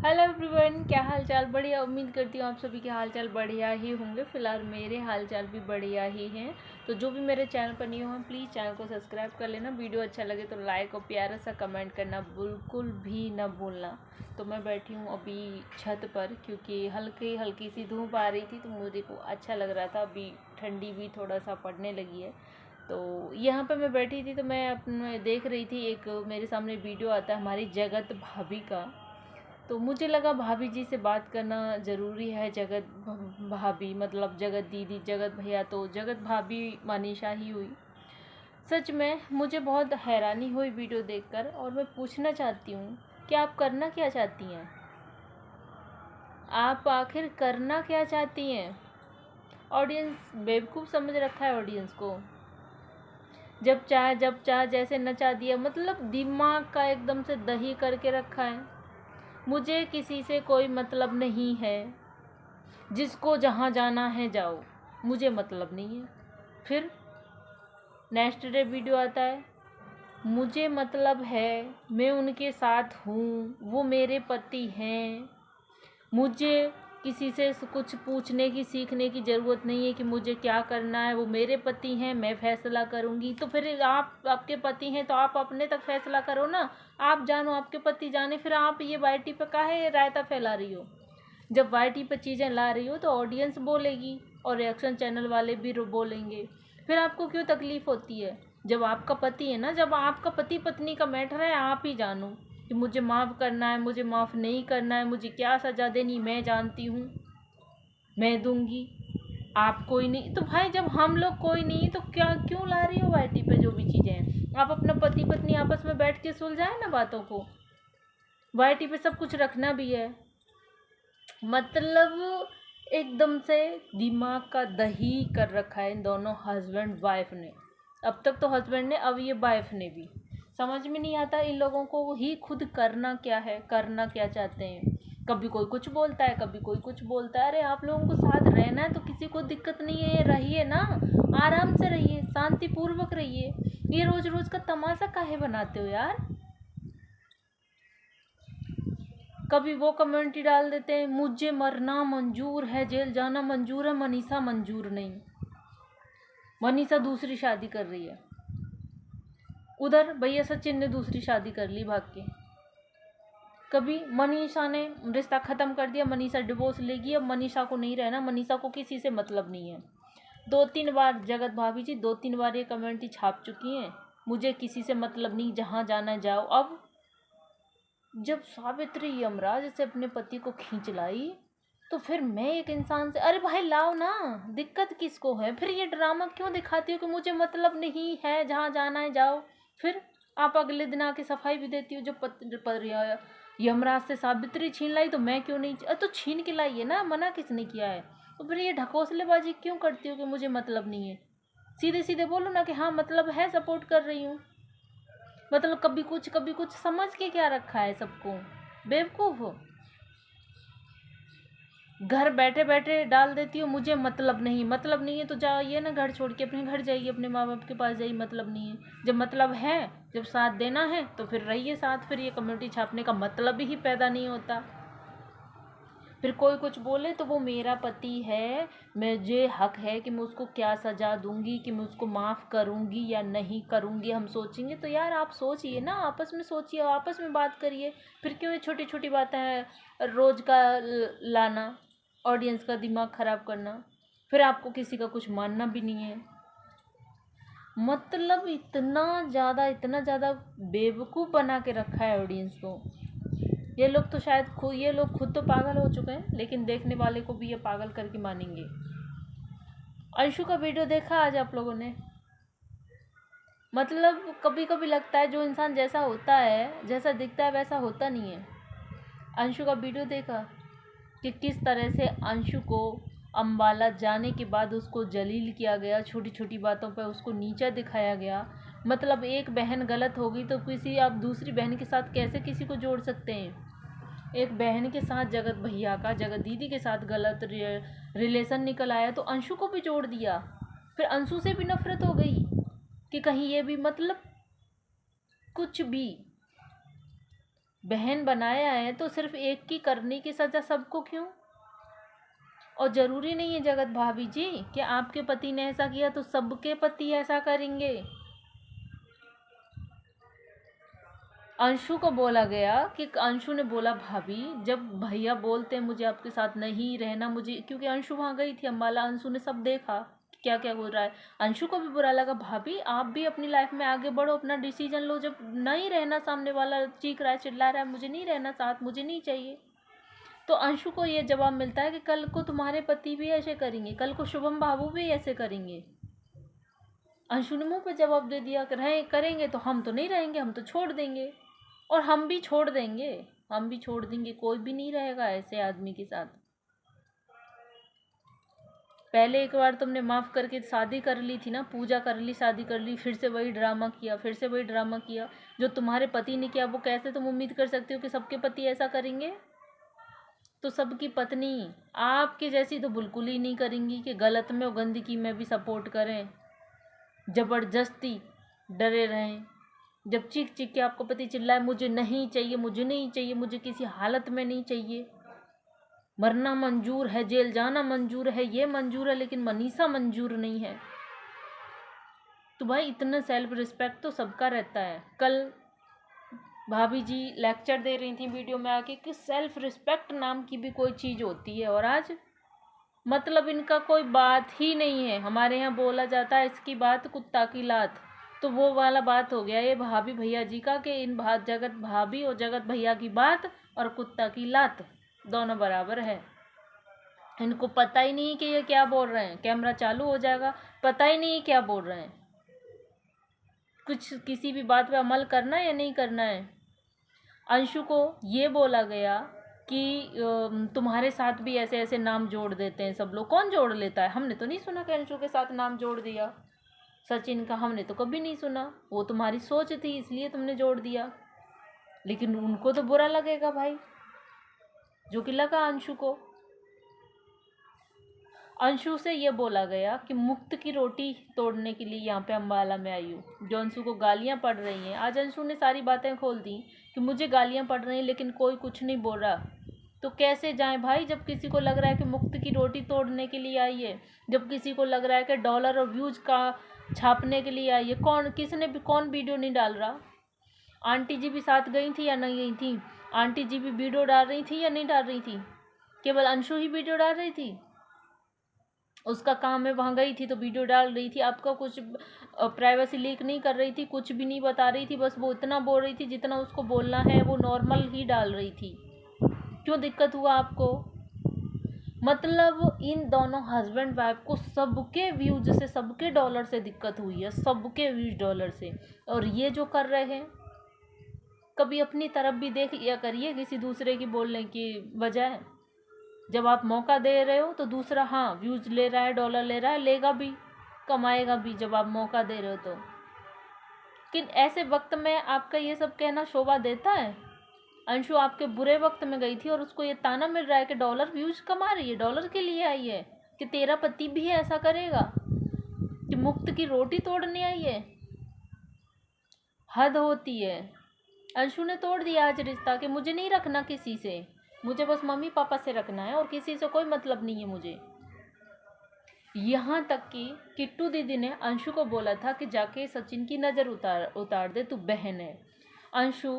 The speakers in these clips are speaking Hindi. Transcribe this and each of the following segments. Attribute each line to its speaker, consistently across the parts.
Speaker 1: हेलो एवरीवन, क्या हाल चाल। बढ़िया, उम्मीद करती हूँ आप सभी के हाल चाल बढ़िया ही होंगे। फिलहाल मेरे हाल चाल भी बढ़िया ही हैं। तो जो भी मेरे चैनल पर न्यू हैं प्लीज़ चैनल को सब्सक्राइब कर लेना। वीडियो अच्छा लगे तो लाइक और प्यारा सा कमेंट करना बिल्कुल भी ना भूलना। तो मैं बैठी हूँ अभी छत पर, क्योंकि हल्की हल्की सी धूप आ रही थी तो मुझे को अच्छा लग रहा था। अभी ठंडी भी थोड़ा सा पड़ने लगी है। तो यहाँ पर मैं बैठी थी तो मैं अपने देख रही थी, एक मेरे सामने वीडियो आता है हमारी जगत भाभी का। तो मुझे लगा भाभी जी से बात करना ज़रूरी है। जगत भाभी मतलब जगत दीदी, जगत भैया, तो जगत भाभी मनीषा ही हुई। सच में मुझे बहुत हैरानी हुई वीडियो देखकर, और मैं पूछना चाहती हूँ कि आप करना क्या चाहती हैं। आप आखिर करना क्या चाहती हैं। ऑडियंस बेवकूफ़ समझ रखा है ऑडियंस को। जब चाह जैसे नचा दिया, मतलब दिमाग का एकदम से दही करके रखा है। मुझे किसी से कोई मतलब नहीं है, जिसको जहाँ जाना है जाओ, मुझे मतलब नहीं है। फिर नेक्स्ट डे वीडियो आता है, मुझे मतलब है, मैं उनके साथ हूँ, वो मेरे पति हैं, मुझे किसी से कुछ पूछने की सीखने की ज़रूरत नहीं है कि मुझे क्या करना है। वो मेरे पति हैं, मैं फैसला करूँगी। तो फिर आप आपके पति हैं तो आप अपने तक फैसला करो ना। आप जानो, आपके पति जाने, फिर आप ये वाईटी पे काहे रायता फैला रही हो। जब वाईटी पे चीज़ें ला रही हो तो ऑडियंस बोलेगी और रिएक्शन चैनल वाले भी बोलेंगे। फिर आपको क्यों तकलीफ़ होती है। जब आपका पति है ना, जब आपका पति पत्नी का मैटर है, आप ही जानो कि मुझे माफ़ करना है, मुझे माफ़ नहीं करना है, मुझे क्या सज़ा देनी मैं जानती हूँ, मैं दूंगी। आप कोई नहीं तो भाई, जब हम लोग कोई नहीं तो क्या क्यों ला रही हो वाईटी पे जो भी चीज़ें हैं। आप अपना पति पत्नी आपस में बैठ के सुलझाए ना बातों को। वाईटी पे सब कुछ रखना भी है, मतलब एकदम से दिमाग का दही कर रखा है इन दोनों हस्बैंड वाइफ ने। अब तक तो हस्बैंड ने, अब ये वाइफ ने भी। समझ में नहीं आता इन लोगों को ही खुद करना क्या है, करना क्या चाहते हैं। कभी कोई कुछ बोलता है, कभी कोई कुछ बोलता है। अरे आप लोगों को साथ रहना है तो किसी को दिक्कत नहीं है, रहिए ना, आराम से रहिए, शांतिपूर्वक रहिए। ये रोज रोज का तमाशा काहे बनाते हो यार। कभी वो कमेंट डाल देते हैं, मुझे मरना मंजूर है, जेल जाना मंजूर है, मनीषा मंजूर नहीं। मनीषा दूसरी शादी कर रही है, उधर भैया सचिन ने दूसरी शादी कर ली भाग के। कभी मनीषा ने रिश्ता ख़त्म कर दिया, मनीषा डिवोर्स लेगी, अब मनीषा को नहीं रहना, मनीषा को किसी से मतलब नहीं है। 2-3 बार जगत भाभी जी 2-3 बार ये कमेंट ही छाप चुकी हैं, मुझे किसी से मतलब नहीं, जहाँ जाना जाओ। अब जब सावित्री यमराज से अपने पति को खींच लाई, तो फिर मैं एक इंसान से, अरे भाई लाओ ना, दिक्कत किसको है। फिर ये ड्रामा क्यों दिखाती हो कि मुझे मतलब नहीं है, जहाँ जाना है जाओ। फिर आप अगले दिन आके सफाई भी देती हो, जब यमराज से सावित्री छीन लाई तो मैं क्यों नहीं, तो छीन के लाई है ना, मना किसने किया है। तो फिर ये ढकोसलेबाजी क्यों करती हो कि मुझे मतलब नहीं है। सीधे सीधे बोलो ना कि हाँ मतलब है, सपोर्ट कर रही हूँ। मतलब कभी कुछ समझ के क्या रखा है सबको, बेवकूफ़ हो। घर बैठे बैठे डाल देती हो, मुझे मतलब नहीं, मतलब नहीं है तो जाइए ना, घर छोड़ के अपने घर जाइए, अपने माँ बाप के पास जाइए। मतलब नहीं है, जब मतलब है, जब साथ देना है तो फिर रहिए साथ। फिर ये कम्युनिटी छापने का मतलब ही पैदा नहीं होता। फिर कोई कुछ बोले तो वो मेरा पति है, मुझे हक है कि मैं उसको क्या सज़ा दूंगी, कि मैं उसको माफ़ करूंगी या नहीं करूंगी। हम सोचेंगे तो यार आप सोचिए ना, आपस में सोचिए, आपस में बात करिए। फिर क्यों ये छोटी छोटी बातें हैं रोज़ का लाना, ऑडियंस का दिमाग ख़राब करना। फिर आपको किसी का कुछ मानना भी नहीं है। मतलब इतना ज़्यादा बेवकूफ़ बना के रखा है ऑडियंस को। ये लोग तो शायद ये लोग खुद तो पागल हो चुके हैं, लेकिन देखने वाले को भी ये पागल करके मानेंगे। अंशु का वीडियो देखा आज आप लोगों ने। मतलब कभी कभी लगता है जो इंसान जैसा होता है, जैसा दिखता है वैसा होता नहीं है। अंशु का वीडियो देखा कि किस तरह से अंशु को अम्बाला जाने के बाद उसको जलील किया गया, छोटी छोटी बातों पर उसको नीचा दिखाया गया। मतलब एक बहन गलत होगी तो किसी आप दूसरी बहन के साथ कैसे किसी को जोड़ सकते हैं। एक बहन के साथ जगत भैया का, जगत दीदी के साथ गलत रिलेशन निकल आया तो अंशु को भी जोड़ दिया। फिर अंशु से भी नफरत हो गई कि कहीं ये भी, मतलब कुछ भी। बहन बनाया है तो सिर्फ एक की करने की सज़ा सबको क्यों? और ज़रूरी नहीं है जगत भाभी जी कि आपके पति ने ऐसा किया तो सबके पति ऐसा करेंगे। अंशु को बोला गया कि अंशु ने बोला भाभी जब भैया बोलते हैं मुझे आपके साथ नहीं रहना, मुझे, क्योंकि अंशु वहाँ गई थी अम्बाला, अंशु ने सब देखा क्या क्या हो रहा है। अंशु को भी बुरा लगा, भाभी आप भी अपनी लाइफ में आगे बढ़ो, अपना डिसीजन लो, जब नहीं रहना, सामने वाला चीख रहा है चिल्ला रहा है मुझे नहीं रहना साथ, मुझे नहीं चाहिए, तो अंशु को ये जवाब मिलता है कि कल को तुम्हारे पति भी ऐसे करेंगे, कल को शुभम बाबू भी ऐसे करेंगे। अंशु ने मुंह पे जवाब दे दिया कि रहे करेंगे तो हम तो नहीं रहेंगे, हम तो छोड़ देंगे, और हम भी छोड़ देंगे, हम भी छोड़ देंगे, कोई भी नहीं रहेगा ऐसे आदमी के साथ। पहले एक बार तुमने माफ़ करके शादी कर ली थी ना, पूजा कर ली, शादी कर ली, फिर से वही ड्रामा किया, फिर से वही ड्रामा किया। जो तुम्हारे पति ने किया वो कैसे तुम उम्मीद कर सकते हो कि सबके पति ऐसा करेंगे? तो सबकी पत्नी आपके जैसी तो बिल्कुल ही नहीं करेंगी कि गलत में और गंदगी में भी सपोर्ट करें, ज़बरदस्ती डरे रहें। जब चीख चीख के आपको पति चिल्लाए मुझे नहीं चाहिए, मुझे नहीं चाहिए, मुझे किसी हालत में नहीं चाहिए, मरना मंजूर है, जेल जाना मंजूर है, ये मंजूर है, लेकिन मनीषा मंजूर नहीं है, तो भाई इतना सेल्फ रिस्पेक्ट तो सबका रहता है। कल भाभी जी लेक्चर दे रही थी वीडियो में आके कि सेल्फ रिस्पेक्ट नाम की भी कोई चीज़ होती है, और आज मतलब इनका कोई बात ही नहीं है। हमारे यहाँ बोला जाता है इसकी बात कुत्ता की लात, तो वो वाला बात हो गया ये भाभी भैया जी का कि इन जगत भाभी और जगत भैया की बात और कुत्ता की लात दोनों बराबर है। इनको पता ही नहीं कि ये क्या बोल रहे हैं, कैमरा चालू हो जाएगा, पता ही नहीं क्या बोल रहे हैं, कुछ किसी भी बात पे अमल करना है या नहीं करना है। अंशु को ये बोला गया कि तुम्हारे साथ भी ऐसे ऐसे नाम जोड़ देते हैं सब लोग। कौन जोड़ लेता है? हमने तो नहीं सुना कि अंशु के साथ नाम जोड़ दिया सचिन का, हमने तो कभी नहीं सुना। वो तुम्हारी सोच थी इसलिए तुमने जोड़ दिया, लेकिन उनको तो बुरा लगेगा भाई, जो कि लगा अंशु को। अंशु से ये बोला गया कि मुक्त की रोटी तोड़ने के लिए यहाँ पे अम्बाला में आई हूँ, जो अंशु को गालियाँ पड़ रही हैं। आज अंशु ने सारी बातें खोल दी कि मुझे गालियाँ पड़ रही हैं लेकिन कोई कुछ नहीं बोल रहा, तो कैसे जाएं भाई? जब किसी को लग रहा है कि मुक्त की रोटी तोड़ने के लिए आई है, जब किसी को लग रहा है कि डॉलर और व्यूज का छापने के लिए आई है, कौन वीडियो नहीं डाल रहा? आंटी जी भी साथ गई थी या नहीं गई थी? आंटी जी भी वीडियो डाल रही थी या नहीं डाल रही थी? केवल अंशु ही वीडियो डाल रही थी? उसका काम है, वहाँ गई थी तो वीडियो डाल रही थी, आपका कुछ प्राइवेसी लीक नहीं कर रही थी, कुछ भी नहीं बता रही थी, बस वो इतना बोल रही थी जितना उसको बोलना है, वो नॉर्मल ही डाल रही थी। क्यों दिक्कत हुआ आपको? मतलब इन दोनों हस्बैंड वाइफ को सबके व्यूज से, सबके डॉलर से दिक्कत हुई है, सबके व्यूज डॉलर से। और ये जो कर रहे हैं, कभी अपनी तरफ भी देख लिया करिए किसी दूसरे की बोलने की बजाय। जब आप मौका दे रहे हो तो दूसरा हाँ व्यूज ले रहा है, डॉलर ले रहा है, लेगा भी, कमाएगा भी जब आप मौका दे रहे हो तो। लेकिन ऐसे वक्त में आपका ये सब कहना शोभा देता है? अंशु आपके बुरे वक्त में गई थी और उसको ये ताना मिल रहा है कि डॉलर व्यूज कमा रही है, डॉलर के लिए आई है, कि तेरा पति भी ऐसा करेगा, कि मुफ्त की रोटी तोड़ने आई है। हद होती है। अंशु ने तोड़ दिया आज रिश्ता कि मुझे नहीं रखना किसी से, मुझे बस मम्मी पापा से रखना है और किसी से कोई मतलब नहीं है मुझे। यहाँ तक कि किट्टू दीदी ने अंशु को बोला था कि जाके सचिन की नज़र उतार दे, तू बहन है। अंशु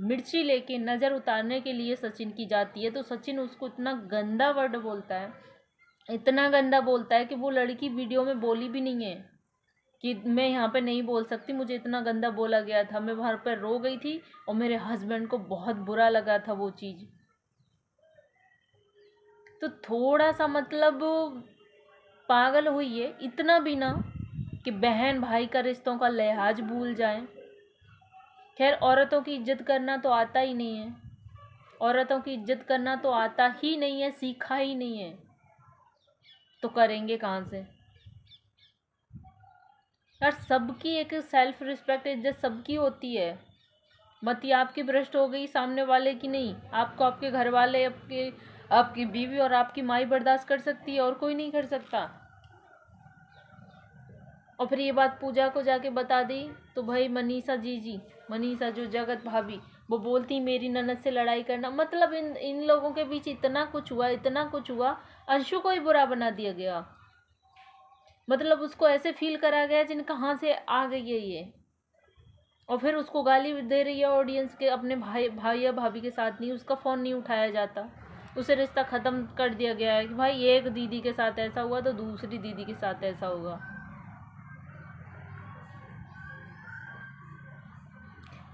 Speaker 1: मिर्ची लेके नज़र उतारने के लिए सचिन की जाती है तो सचिन उसको इतना गंदा वर्ड बोलता है, इतना गंदा बोलता है कि वो लड़की वीडियो में बोली भी नहीं है कि मैं यहाँ पे नहीं बोल सकती, मुझे इतना गंदा बोला गया था, मैं वहाँ पर रो गई थी और मेरे हस्बैंड को बहुत बुरा लगा था वो चीज़। तो थोड़ा सा मतलब पागल हुई है, इतना भी ना कि बहन भाई का रिश्तों का लिहाज भूल जाए। खैर औरतों की इज्जत करना तो आता ही नहीं है, औरतों की इज्जत करना तो आता ही नहीं है, सीखा ही नहीं है, तो करेंगे कहाँ से यार? सबकी एक सेल्फ रिस्पेक्ट, इज्जत सबकी होती है। मत ये आपकी भ्रष्ट हो गई, सामने वाले की नहीं। आपको आपके घर वाले, आपकी बीवी और आपकी माई बर्दाश्त कर सकती है और कोई नहीं कर सकता। और फिर ये बात पूजा को जाके बता दी तो भाई मनीषा जो जगत भाभी, वो बोलती मेरी ननद से लड़ाई करना, मतलब इन इन लोगों के बीच इतना कुछ हुआ, इतना कुछ हुआ। अंशु को ही बुरा बना दिया गया, मतलब उसको ऐसे फील करा गया जिन कहाँ से आ गई है ये। और फिर उसको गाली दे रही है ऑडियंस के, अपने भाई या भाभी के साथ नहीं, उसका फ़ोन नहीं उठाया जाता, उसे रिश्ता ख़त्म कर दिया गया है कि भाई एक दीदी के साथ ऐसा हुआ तो दूसरी दीदी के साथ ऐसा होगा।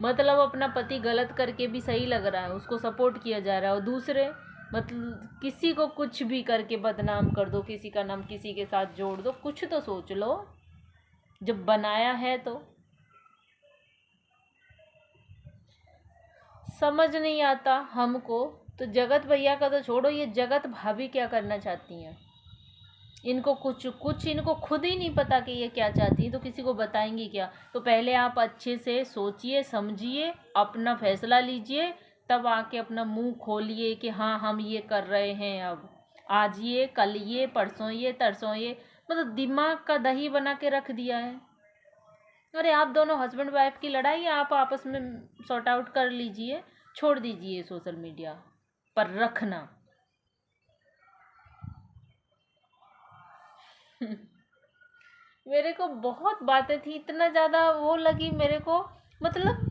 Speaker 1: मतलब अपना पति गलत करके भी सही लग रहा है, उसको सपोर्ट किया जा रहा है, और दूसरे मतलब किसी को कुछ भी करके बदनाम कर दो, किसी का नाम किसी के साथ जोड़ दो, कुछ तो सोच लो जब बनाया है तो। समझ नहीं आता हमको तो। जगत भैया का तो छोड़ो, ये जगत भाभी क्या करना चाहती हैं, इनको कुछ इनको खुद ही नहीं पता कि ये क्या चाहती हैं, तो किसी को बताएंगी क्या। तो पहले आप अच्छे से सोचिए समझिए, अपना फैसला लीजिए, तब आके अपना मुंह खोलिए कि हाँ हम ये कर रहे हैं। अब आज ये, कल ये, परसों ये, तरसों ये, मतलब दिमाग का दही बना के रख दिया है। अरे आप दोनों हस्बैंड वाइफ की लड़ाई आप आपस में सॉर्ट आउट कर लीजिए, छोड़ दीजिए सोशल मीडिया पर रखना। मेरे को बहुत बातें थी, इतना ज़्यादा वो लगी मेरे को, मतलब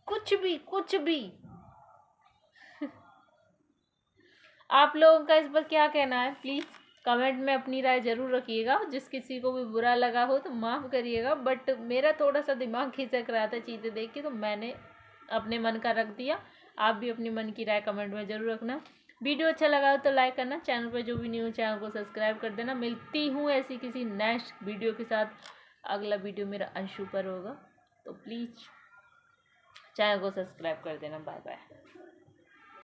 Speaker 1: कुछ भी कुछ भी। आप लोगों का इस पर क्या कहना है, प्लीज़ कमेंट में अपनी राय ज़रूर रखिएगा। जिस किसी को भी बुरा लगा हो तो माफ़ करिएगा, बट मेरा थोड़ा सा दिमाग खिसक रहा था चीज़ें देख के, तो मैंने अपने मन का रख दिया। आप भी अपनी मन की राय कमेंट में ज़रूर रखना। वीडियो अच्छा लगा हो तो लाइक करना, चैनल पर जो भी न्यू चैनल को सब्सक्राइब कर देना। मिलती हूँ ऐसी किसी नेक्स्ट वीडियो के साथ। अगला वीडियो मेरा अंशु पर होगा, तो प्लीज़ चैनल को सब्सक्राइब कर देना। Bye bye.